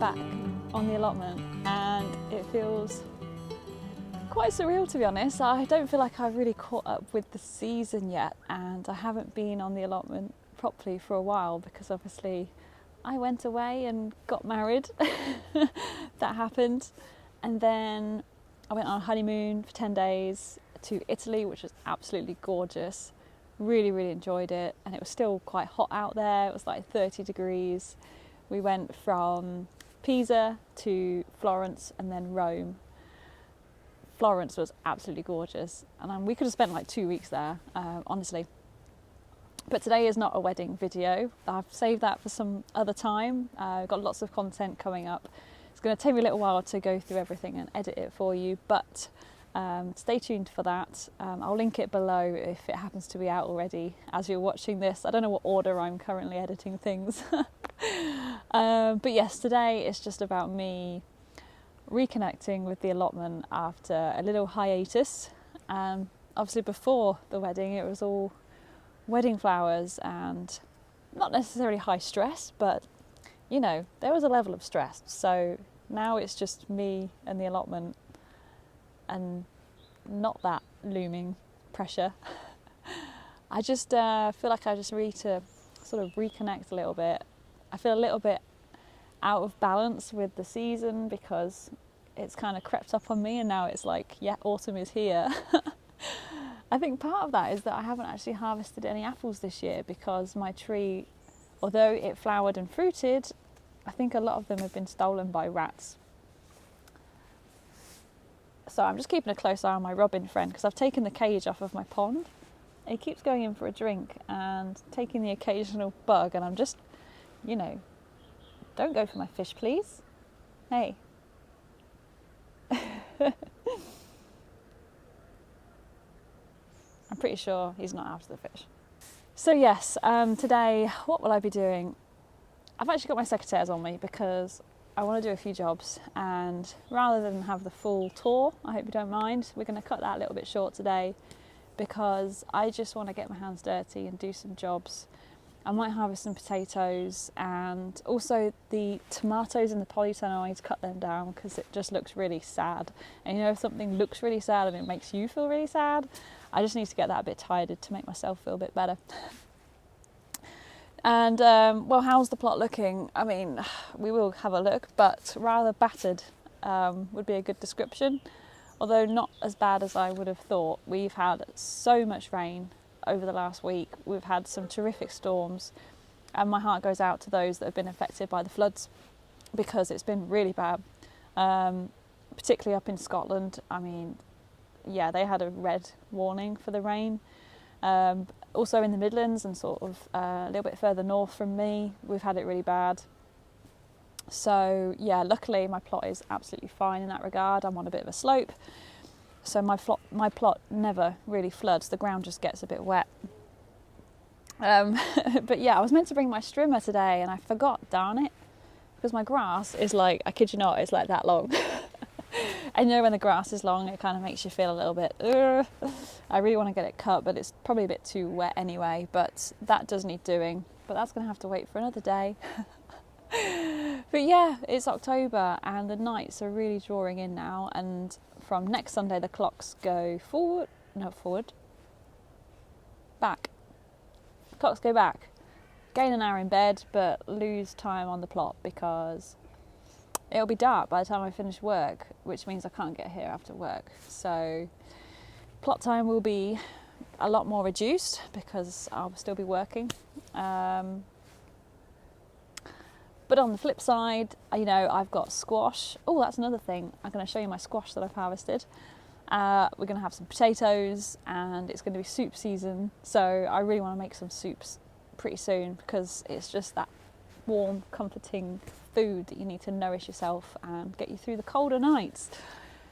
back on the allotment, and it feels quite surreal, to be honest. I don't feel like I've really caught up with the season yet, and I haven't been on the allotment properly for a while because obviously I went away and got married. That happened. And then I went on a honeymoon for 10 days to Italy, which was absolutely gorgeous. Really, really enjoyed it. And it was still quite hot out there. It was like 30 degrees. We went from Pisa to Florence and then Rome. Florence was absolutely gorgeous. And we could have spent like 2 weeks there, honestly. But today is not a wedding video. I've saved that for some other time. I've got lots of content coming up. It's going to take me a little while to go through everything and edit it for you, but stay tuned for that. I'll link it below if it happens to be out already as you're watching this. I don't know what order I'm currently editing things. But yes, today is just about me reconnecting with the allotment after a little hiatus. Obviously before the wedding it was all wedding flowers and not necessarily high stress, but you know, there was a level of stress. So now it's just me and the allotment and not that looming pressure. I just feel like I just need to sort of reconnect a little bit. I feel a little bit out of balance with the season because it's kind of crept up on me, and now it's like, yeah, autumn is here. I think part of that is that I haven't actually harvested any apples this year because my tree, although it flowered and fruited, I think a lot of them have been stolen by rats. So I'm just keeping a close eye on my robin friend because I've taken the cage off of my pond. He keeps going in for a drink and taking the occasional bug, and I'm just, you know, don't go for my fish, please. Hey. I'm pretty sure he's not after the fish. So yes, today, what will I be doing? I've actually got my secateurs on me because I want to do a few jobs, and rather than have the full tour, I hope you don't mind, we're going to cut that a little bit short today because I just want to get my hands dirty and do some jobs. I might harvest some potatoes, and also the tomatoes in the polytunnel, I need to cut them down because it just looks really sad. And you know, if something looks really sad and it makes you feel really sad, I just need to get that a bit tidied to make myself feel a bit better. And well, how's the plot looking? I mean, we will have a look, but rather battered would be a good description, although not as bad as I would have thought. We've had so much rain over the last week. We've had some terrific storms, and my heart goes out to those that have been affected by the floods because it's been really bad, particularly up in Scotland. I mean, yeah, they had a red warning for the rain. Also in the Midlands and sort of a little bit further north from me, we've had it really bad. So yeah, luckily my plot is absolutely fine in that regard. I'm on a bit of a slope, so my plot never really floods. The ground just gets a bit wet. But yeah, I was meant to bring my strimmer today and I forgot, darn it, because my grass is like, I kid you not, it's like that long. And you know, when the grass is long, it kind of makes you feel a little bit, I really want to get it cut, but it's probably a bit too wet anyway, but that does need doing. But that's going to have to wait for another day. But yeah, it's October and the nights are really drawing in now, and from next Sunday the clocks go back. Clocks go back. Gain an hour in bed, but lose time on the plot because it'll be dark by the time I finish work, which means I can't get here after work. So plot time will be a lot more reduced because I'll still be working. But on the flip side, you know, I've got squash. Oh, that's another thing. I'm going to show you my squash that I've harvested. We're going to have some potatoes and it's going to be soup season. So I really want to make some soups pretty soon because it's just that warm, comforting food that you need to nourish yourself and get you through the colder nights.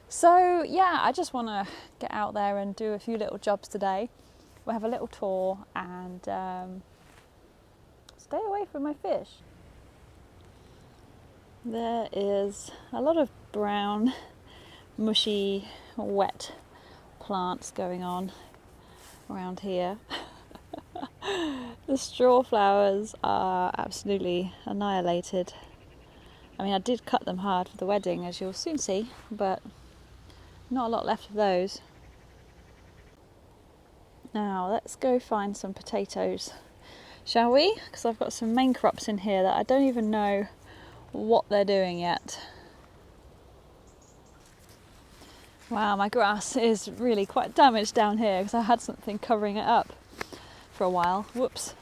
So yeah, I just want to get out there and do a few little jobs today. We'll have a little tour and stay away from my fish. There is a lot of brown, mushy, wet plants going on around here. The straw flowers are absolutely annihilated. I mean, I did cut them hard for the wedding, as you'll soon see, but not a lot left of those. Now let's go find some potatoes, shall we? Because I've got some main crops in here that I don't even know what they're doing yet. Wow, my grass is really quite damaged down here because I had something covering it up for a while. Whoops.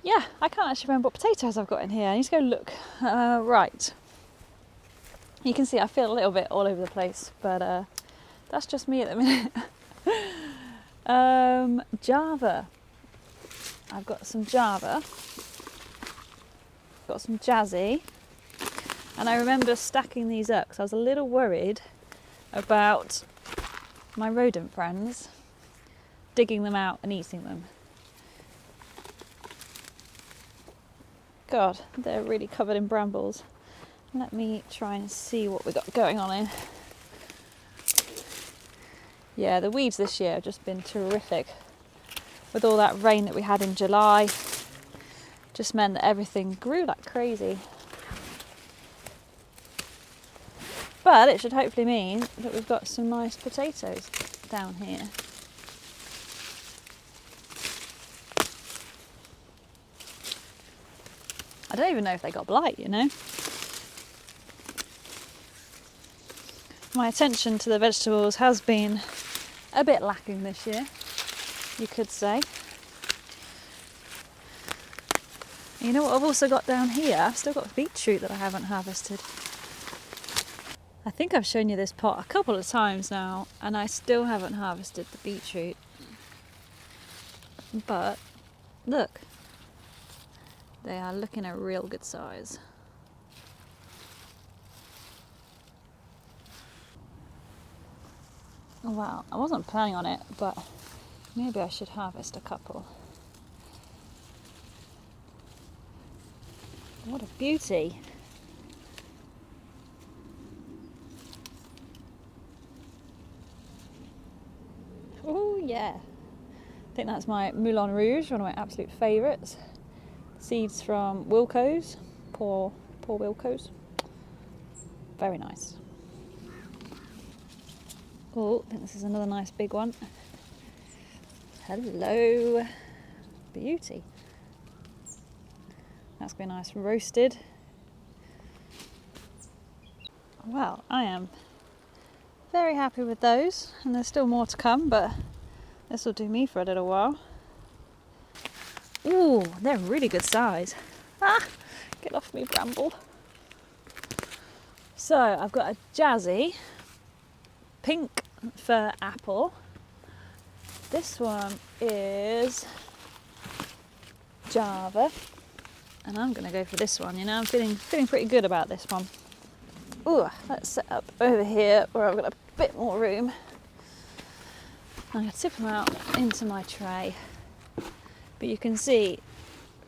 Yeah, I can't actually remember what potatoes I've got in here. I need to go look. Right. You can see I feel a little bit all over the place, but that's just me at the minute. Java. I've got some Java. Got some Jazzy. And I remember stacking these up because I was a little worried about my rodent friends digging them out and eating them. God, they're really covered in brambles. Let me try and see what we got going on here. Yeah, the weeds this year have just been terrific. With all that rain that we had in July, just meant that everything grew like crazy. But it should hopefully mean that we've got some nice potatoes down here. I don't even know if they got blight, you know. My attention to the vegetables has been a bit lacking this year, you could say. You know what I've also got down here? I've still got beetroot that I haven't harvested. I think I've shown you this pot a couple of times now, and I still haven't harvested the beetroot. But look, they are looking a real good size. Well, I wasn't planning on it, but maybe I should harvest a couple. What a beauty. Oh yeah. I think that's my Moulin Rouge, one of my absolute favourites. Seeds from Wilco's, poor Wilco's. Very nice. Oh, I think this is another nice big one. Hello, beauty. That's going to be nice roasted. Well, I am very happy with those, and there's still more to come, but this will do me for a little while. Ooh, they're really good size. Ah, get off me, bramble. So I've got a Jazzy, pink for apple. This one is Java, and I'm going to go for this one. You know, I'm feeling pretty good about this one. Ooh, let's set up over here where I've got a bit more room. I'm going to tip them out into my tray. But you can see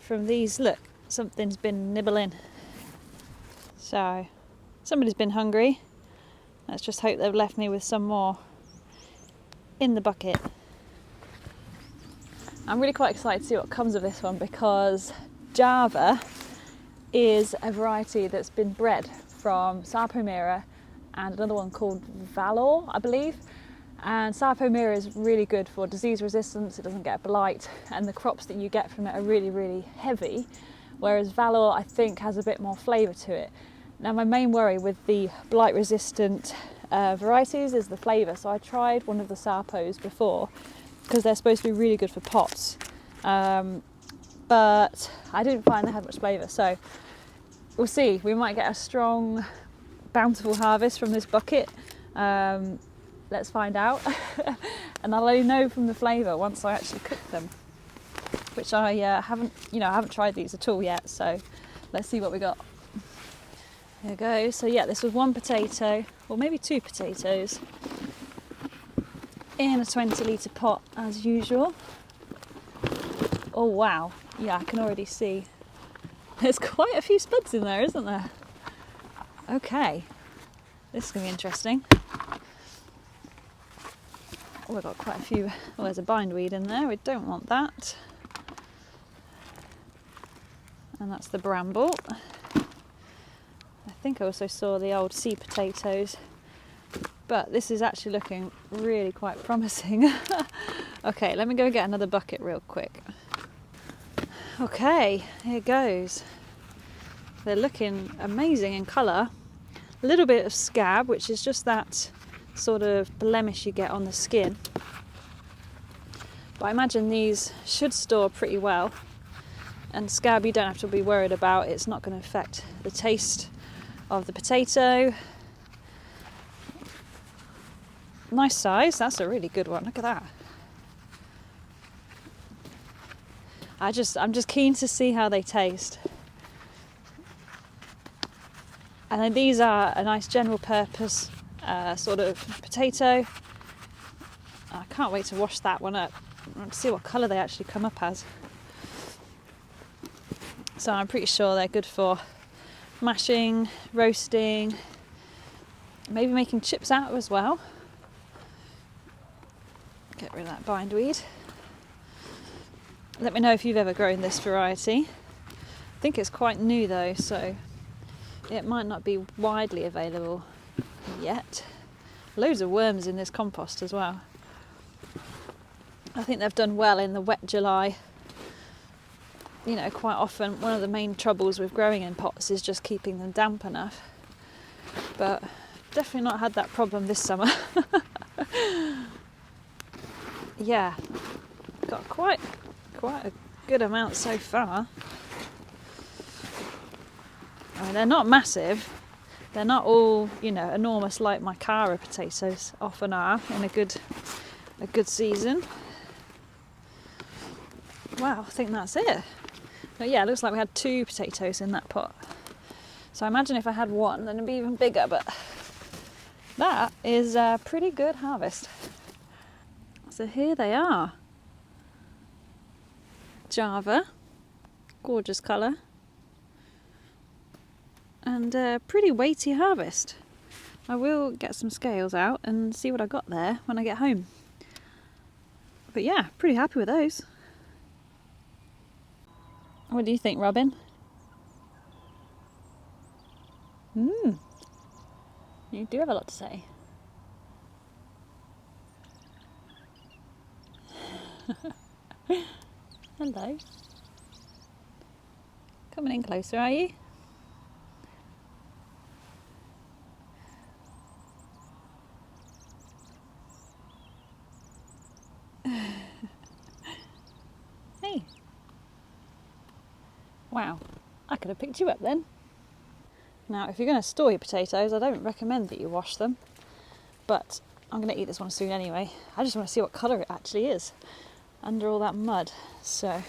from these, look, something's been nibbling. So somebody's been hungry. Let's just hope they've left me with some more in the bucket. I'm really quite excited to see what comes of this one, because Java is a variety that's been bred from Sao Palmyra and another one called Valor, I believe. And Sao Palmyra is really good for disease resistance, it doesn't get blight, and the crops that you get from it are really, really heavy, whereas Valor, I think, has a bit more flavour to it. Now, my main worry with the blight resistant varieties is the flavour, so I tried one of the Sapos before, because they're supposed to be really good for pots, but I didn't find they had much flavour, so we'll see. We might get a strong, bountiful harvest from this bucket. Let's find out. And I'll let you know from the flavour once I actually cook them, which I haven't tried these at all yet, so let's see what we got. There we go. So yeah, this was one potato, or maybe two potatoes, in a 20-litre pot as usual. Oh wow, yeah, I can already see there's quite a few spuds in there, isn't there? Okay, this is going to be interesting. Oh, we've got quite a few. Oh, there's a bindweed in there, we don't want that. And that's the bramble. think I also saw the old sea potatoes, but this is actually looking really quite promising. Okay, let me go get another bucket real quick. Okay, here goes. They're looking amazing in colour. A little bit of scab, which is just that sort of blemish you get on the skin. But I imagine these should store pretty well. And scab you don't have to be worried about. It's not going to affect the taste of the potato. Nice size, that's a really good one. Look at that. I'm just keen to see how they taste. And then these are a nice general purpose sort of potato. I can't wait to wash that one up and see what colour they actually come up as. So I'm pretty sure they're good for mashing, roasting, maybe making chips out as well. Get rid of that bindweed. Let me know if you've ever grown this variety. I think it's quite new though, so it might not be widely available yet. Loads of worms in this compost as well. I think they've done well in the wet July. You know, quite often one of the main troubles with growing in pots is just keeping them damp enough. But definitely not had that problem this summer. Yeah, got quite a good amount so far. I mean, they're not massive. They're not all, you know, enormous like my Cara potatoes often are in a good season. Wow, I think that's it. But yeah, it looks like we had 2 potatoes in that pot. So I imagine if I had 1, then it'd be even bigger, but that is a pretty good harvest. So here they are. Java, gorgeous colour. And a pretty weighty harvest. I will get some scales out and see what I got there when I get home. But yeah, pretty happy with those. What do you think, Robin? You do have a lot to say. Hello. Coming in closer, are you? Hey. Wow, I could have picked you up then. Now, if you're going to store your potatoes, I don't recommend that you wash them, but I'm going to eat this one soon anyway. I just want to see what colour it actually is under all that mud. So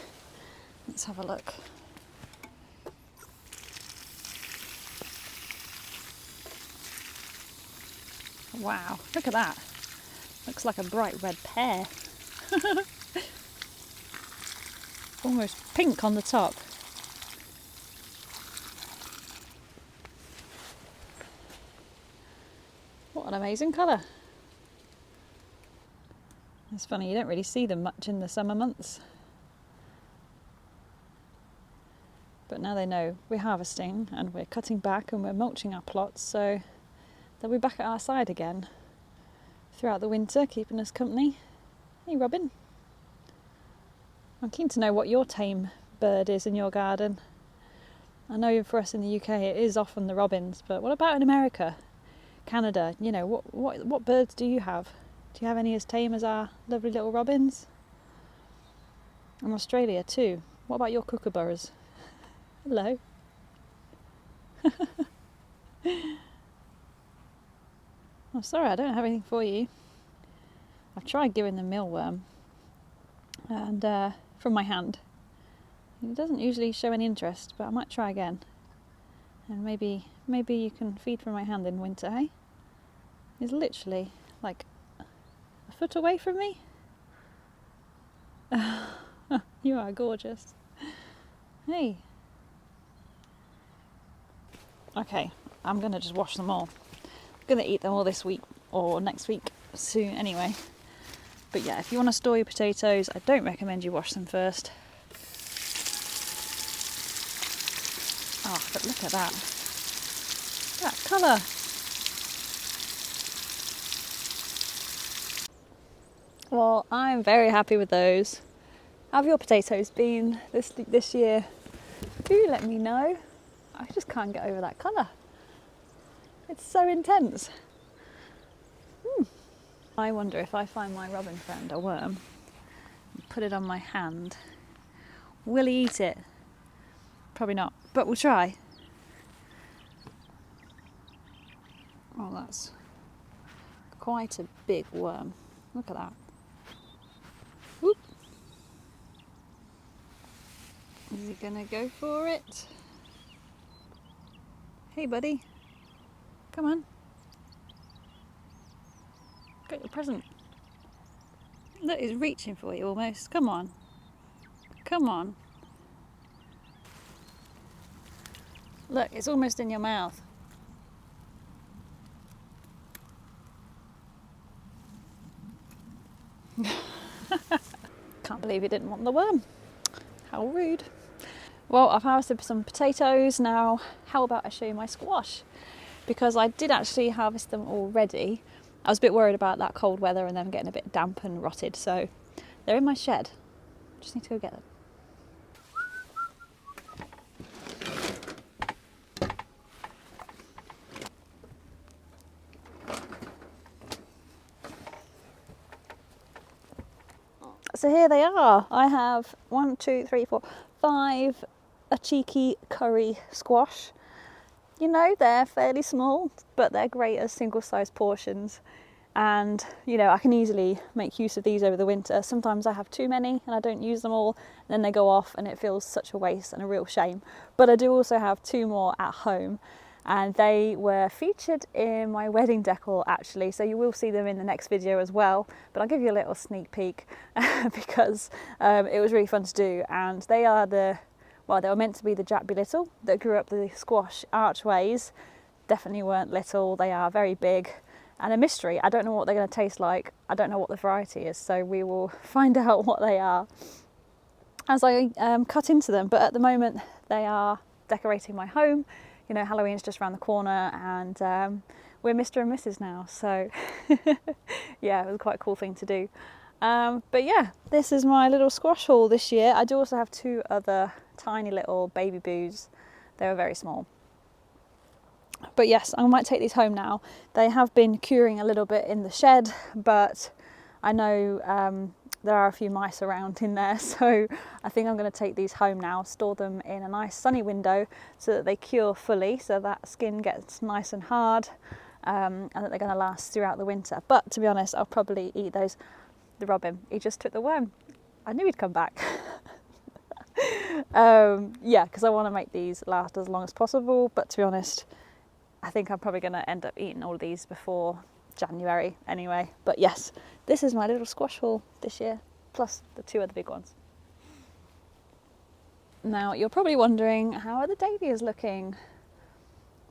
let's have a look. Wow, look at that. Looks like a bright red pear. Almost pink on the top. What an amazing colour. It's funny, you don't really see them much in the summer months. But now they know we're harvesting and we're cutting back and we're mulching our plots, so they'll be back at our side again throughout the winter, keeping us company. Hey Robin. I'm keen to know what your tame bird is in your garden. I know for us in the UK it is often the robins, but what about in America? Canada, you know, what birds do you have? Do you have any as tame as our lovely little robins? And Australia too. What about your kookaburras? Hello. I'm sorry, I don't have anything for you. I've tried giving them mealworm, and from my hand. It doesn't usually show any interest, but I might try again. And maybe you can feed from my hand in winter, eh? It's literally like a foot away from me. You are gorgeous. Hey. Okay, I'm gonna just wash them all. I'm gonna eat them all this week or next week soon anyway. But yeah, if you want to store your potatoes, I don't recommend you wash them first. Oh, but look at that. That colour. Well, I'm very happy with those. How have your potatoes been this year? Do let me know. I just can't get over that colour. It's so intense. I wonder if I find my robin friend a worm and put it on my hand, will he eat it? Probably not, but we'll try. Oh, that's quite a big worm. Look at that. Whoop. Is he gonna go for it? Hey buddy, come on. Got your present. Look, he's reaching for you almost. Come on. Come on. Look, it's almost in your mouth. Can't believe he didn't want the worm. How rude. Well, I've harvested some potatoes. Now, how about I show you my squash? Because I did actually harvest them already. I was a bit worried about that cold weather and them getting a bit damp and rotted. So they're in my shed. Just need to go get them. So here they are. I have 1, 2, 3, 4, 5 a cheeky curry squash. You know, they're fairly small, but they're great as single-sized portions. And, you know, I can easily make use of these over the winter. Sometimes I have too many and I don't use them all, and then they go off and it feels such a waste and a real shame. But I do also have 2 more at home, and they were featured in my wedding decor actually, so you will see them in the next video as well. But I'll give you a little sneak peek because it was really fun to do. And they are they were meant to be the Jack Be Little that grew up the squash archways. Definitely weren't little. They are very big and a mystery. I don't know what they're going to taste like. I don't know what the variety is, so we will find out what they are as I cut into them. But at the moment they are decorating my home. You know, Halloween's just around the corner, and we're Mr. and Mrs. now, so yeah, it was quite a cool thing to do. But yeah, this is my little squash haul this year. I do also have 2 other tiny little baby boos. They were very small. But yes, I might take these home now. They have been curing a little bit in the shed, but I know there are a few mice around in there, so I think I'm going to take these home now, store them in a nice sunny window so that they cure fully, so that skin gets nice and hard, and that they're going to last throughout the winter. But to be honest, I'll probably eat those. The robin, he just took the worm. I knew he'd come back. Yeah, because I want to make these last as long as possible, but to be honest, I think I'm probably going to end up eating all of these before January anyway. But yes, this is my little squash haul this year, plus the 2 other big ones. Now you're probably wondering, how are the dahlias looking?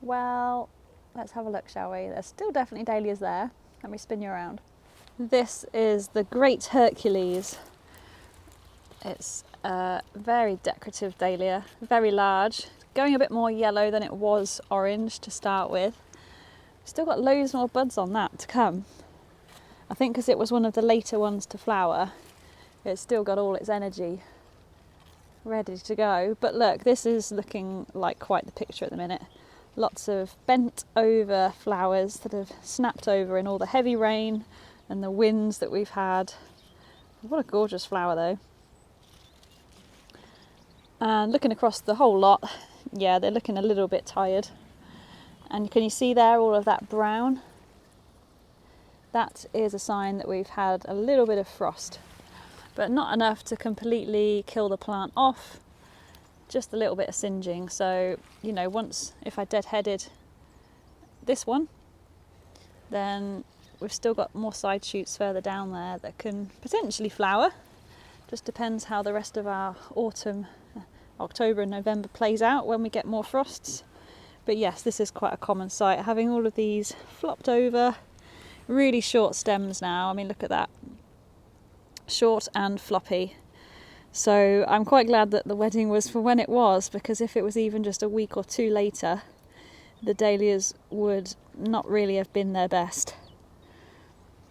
Well, let's have a look, shall we? There's still definitely dahlias there. Let me spin you around. This is the Great Hercules. It's a very decorative dahlia, very large, going a bit more yellow than it was orange to start with. Still got loads more buds on that to come. I think because it was one of the later ones to flower, it's still got all its energy ready to go. But look, this is looking like quite the picture at the minute. Lots of bent over flowers that have snapped over in all the heavy rain and the winds that we've had. What a gorgeous flower though. And looking across the whole lot, yeah, they're looking a little bit tired. And can you see there all of that brown? That is a sign that we've had a little bit of frost, but not enough to completely kill the plant off, just a little bit of singeing. So, you know, once, if I deadheaded this one, then we've still got more side shoots further down there that can potentially flower. Just depends how the rest of our autumn, October and November plays out when we get more frosts. But yes, this is quite a common sight, having all of these flopped over, really short stems now. I mean, look at that, short and floppy. So I'm quite glad that the wedding was for when it was, because if it was even just a week or 2 later, the dahlias would not really have been their best.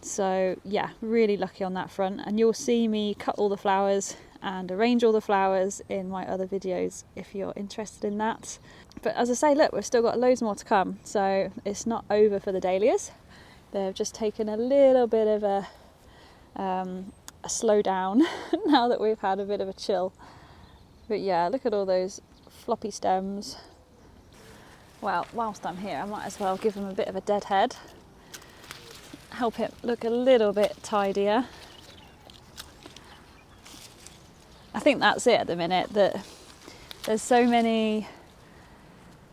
So yeah, really lucky on that front, and you'll see me cut all the flowers and arrange all the flowers in my other videos if you're interested in that. But as I say, look, we've still got loads more to come, so it's not over for the dahlias. They've just taken a little bit of a slow down now that we've had a bit of a chill. But yeah, look at all those floppy stems. Well, whilst I'm here, I might as well give them a bit of a deadhead, help it look a little bit tidier. I think that's it at the minute, that there's so many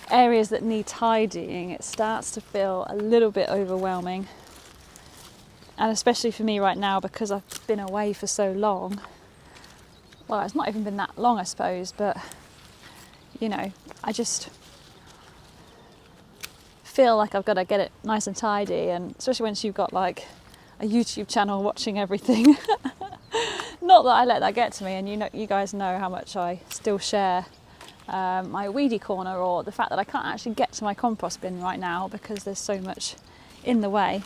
areas that need tidying, it starts to feel a little bit overwhelming. And especially for me right now, because I've been away for so long. Well, it's not even been that long, I suppose, but you know, I just feel like I've got to get it nice and tidy, and especially once you've got like a YouTube channel watching everything. Not that I let that get to me, and you guys know how much I still share my weedy corner, or the fact that I can't actually get to my compost bin right now because there's so much in the way.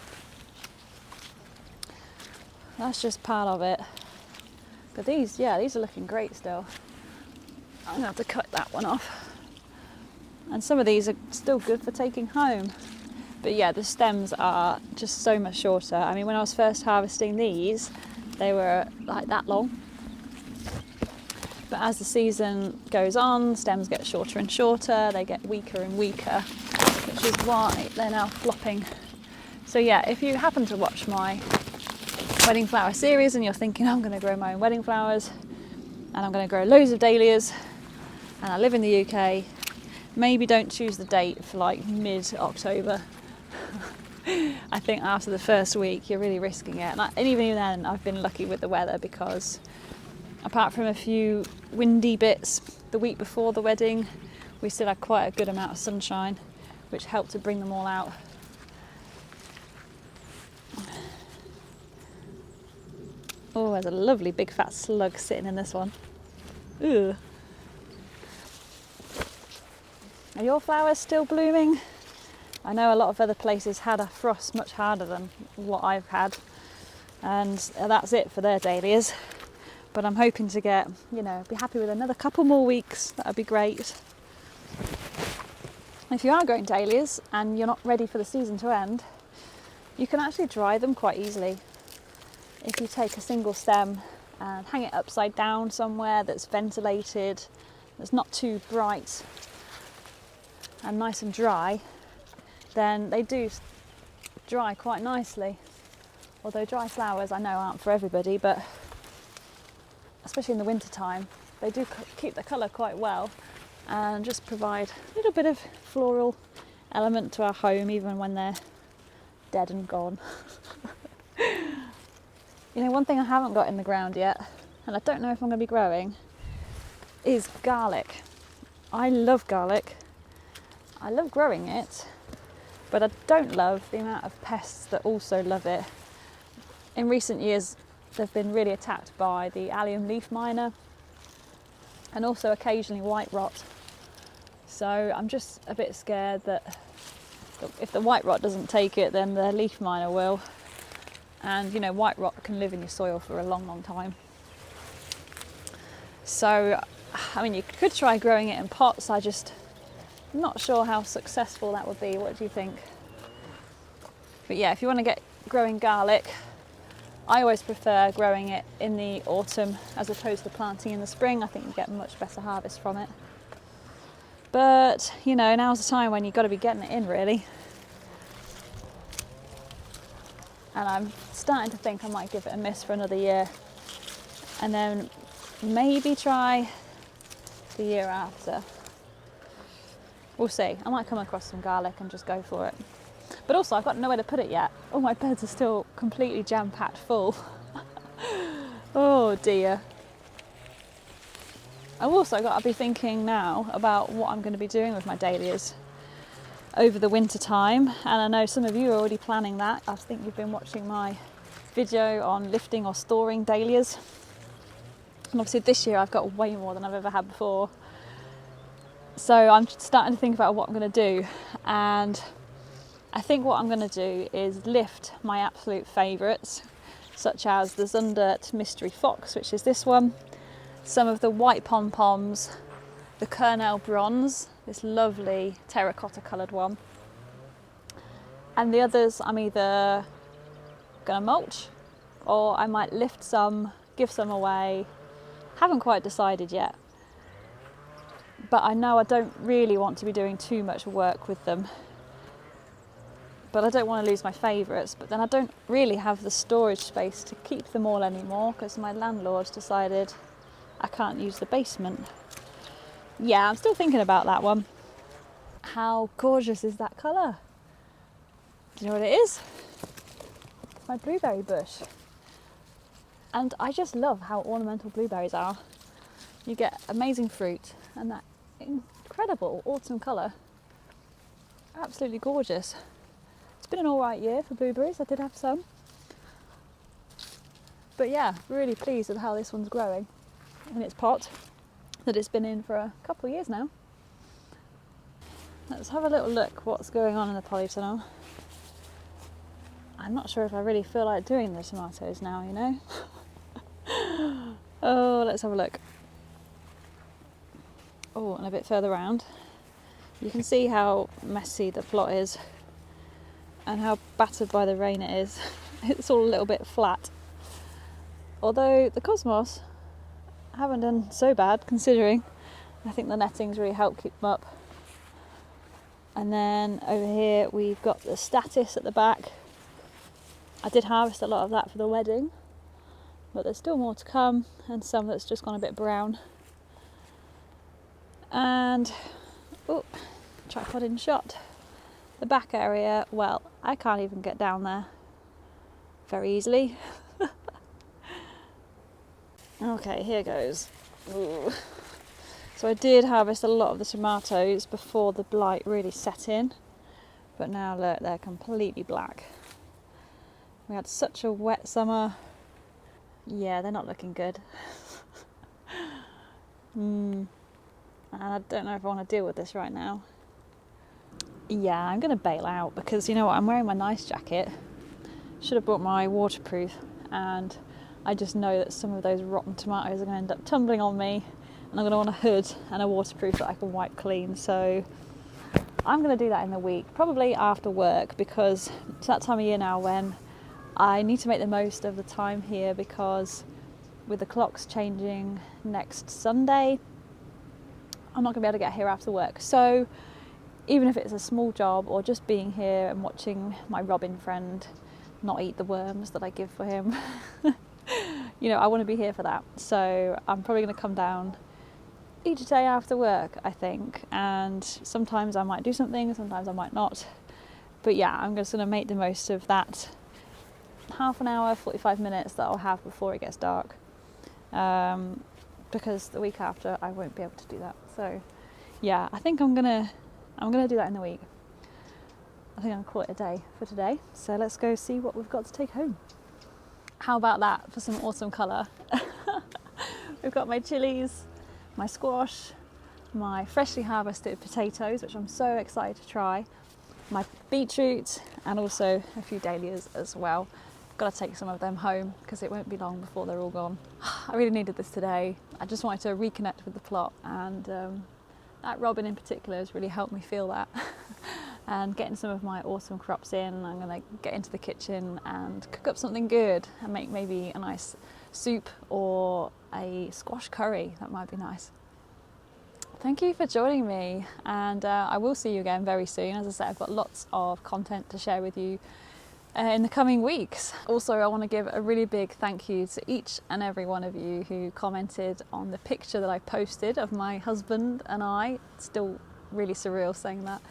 That's just part of it. But these are looking great still. I'm gonna have to cut that one off. And some of these are still good for taking home. But yeah, the stems are just so much shorter. I mean, when I was first harvesting these, they were like that long. But as the season goes on, stems get shorter and shorter, they get weaker and weaker, which is why they're now flopping. So yeah, if you happen to watch my wedding flower series and you're thinking, I'm going to grow my own wedding flowers and I'm going to grow loads of dahlias and I live in the UK, maybe don't choose the date for like mid-October. I think after the first week you're really risking it, and even then I've been lucky with the weather, because apart from a few windy bits the week before the wedding, we still had quite a good amount of sunshine, which helped to bring them all out. Oh, there's a lovely big fat slug sitting in this one. Ugh. Are your flowers still blooming? I know a lot of other places had a frost much harder than what I've had, and that's it for their dahlias. But I'm hoping to get, be happy with another couple more weeks. That would be great. If you are growing dahlias and you're not ready for the season to end, you can actually dry them quite easily. If you take a single stem and hang it upside down somewhere that's ventilated, that's not too bright and nice and dry, then they do dry quite nicely. Although dry flowers I know aren't for everybody, but especially in the winter time, they do keep the colour quite well and just provide a little bit of floral element to our home, even when they're dead and gone. One thing I haven't got in the ground yet, and I don't know if I'm going to be growing, is garlic. I love garlic. I love growing it, but I don't love the amount of pests that also love it. In recent years, they've been really attacked by the allium leaf miner and also occasionally white rot. So I'm just a bit scared that if the white rot doesn't take it, then the leaf miner will. And white rot can live in your soil for a long, long time. So, I mean, you could try growing it in pots. I'm not sure how successful that would be. What do you think? But yeah, if you want to get growing garlic, I always prefer growing it in the autumn as opposed to planting in the spring. I think you get a much better harvest from it. But, now's the time when you've got to be getting it in, really. And I'm starting to think I might give it a miss for another year, and then maybe try the year after. We'll see. I might come across some garlic and just go for it. But also, I've got nowhere to put it yet. All my beds are still completely jam-packed full. Oh dear. I've also got to be thinking now about what I'm going to be doing with my dahlias over the winter time, and I know some of you are already planning that. I think you've been watching my video on lifting or storing dahlias, and obviously this year I've got way more than I've ever had before. So I'm starting to think about what I'm going to do, and I think what I'm going to do is lift my absolute favourites, such as the Zundert Mystery Fox, which is this one, some of the white pom-poms, the Kernel Bronze, this lovely terracotta coloured one, and the others I'm either going to mulch or I might lift some, give some away. Haven't quite decided yet, but I know I don't really want to be doing too much work with them, but I don't want to lose my favourites. But then I don't really have the storage space to keep them all anymore because my landlord's decided I can't use the basement. Yeah, I'm still thinking about that one. How gorgeous is that colour? Do you know what it is? My blueberry bush. And I just love how ornamental blueberries are. You get amazing fruit and that incredible autumn colour. Absolutely gorgeous. It's been an alright year for blueberries, I did have some. But yeah, really pleased with how this one's growing in its pot that it's been in for a couple of years now. Let's have a little look what's going on in the polytunnel. I'm not sure if I really feel like doing the tomatoes now, you know. Oh, let's have a look. Oh, and a bit further round. You can see how messy the plot is and how battered by the rain it is. It's all a little bit flat. Although the cosmos haven't done so bad considering. I think the netting's really helped keep them up. And then over here we've got the statice at the back. I did harvest a lot of that for the wedding, but there's still more to come, and some that's just gone a bit brown. And, oh, tripod in shot. The back area, well, I can't even get down there very easily. Okay, here goes. Ooh. So I did harvest a lot of the tomatoes before the blight really set in, but now look, they're completely black. We had such a wet summer. Yeah, they're not looking good. And I don't know if I want to deal with this right now. Yeah, I'm going to bail out because you know what, I'm wearing my nice jacket. Should have brought my waterproof, and I just know that some of those rotten tomatoes are going to end up tumbling on me, and I'm going to want a hood and a waterproof that I can wipe clean. So I'm going to do that in the week, probably after work, because it's that time of year now when I need to make the most of the time here, because with the clocks changing next Sunday, I'm not going to be able to get here after work. So even if it's a small job or just being here and watching my robin friend not eat the worms that I give for him, you know, I want to be here for that. So I'm probably going to come down each day after work, I think, and sometimes I might do something, sometimes I might not. But yeah, I'm just going to make the most of that half an hour, 45 minutes that I'll have before it gets dark, because the week after I won't be able to do that. So yeah, I think I'm gonna do that in the week. I think I'm gonna call it a day for today. So let's go see what we've got to take home. How about that for some autumn colour? We've got my chilies, my squash, my freshly harvested potatoes, which I'm so excited to try, my beetroot, and also a few dahlias as well. Got to take some of them home because it won't be long before they're all gone. I really needed this today. I just wanted to reconnect with the plot, and that robin in particular has really helped me feel that. And getting some of my autumn crops in, I'm going to get into the kitchen and cook up something good and make maybe a nice soup or a squash curry. That might be nice. Thank you for joining me, and I will see you again very soon. As I said, I've got lots of content to share with you in the coming weeks. Also, I want to give a really big thank you to each and every one of you who commented on the picture that I posted of my husband and I. It's still really surreal saying that.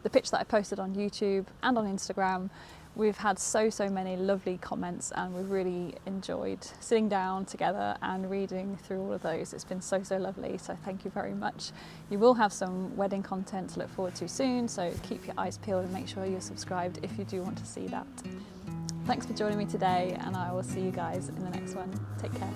The picture that I posted on YouTube and on Instagram. We've had so many lovely comments, and we've really enjoyed sitting down together and reading through all of those. It's been so lovely, so thank you very much. You will have some wedding content to look forward to soon, so keep your eyes peeled and make sure you're subscribed if you do want to see that. Thanks for joining me today, and I will see you guys in the next one. Take care.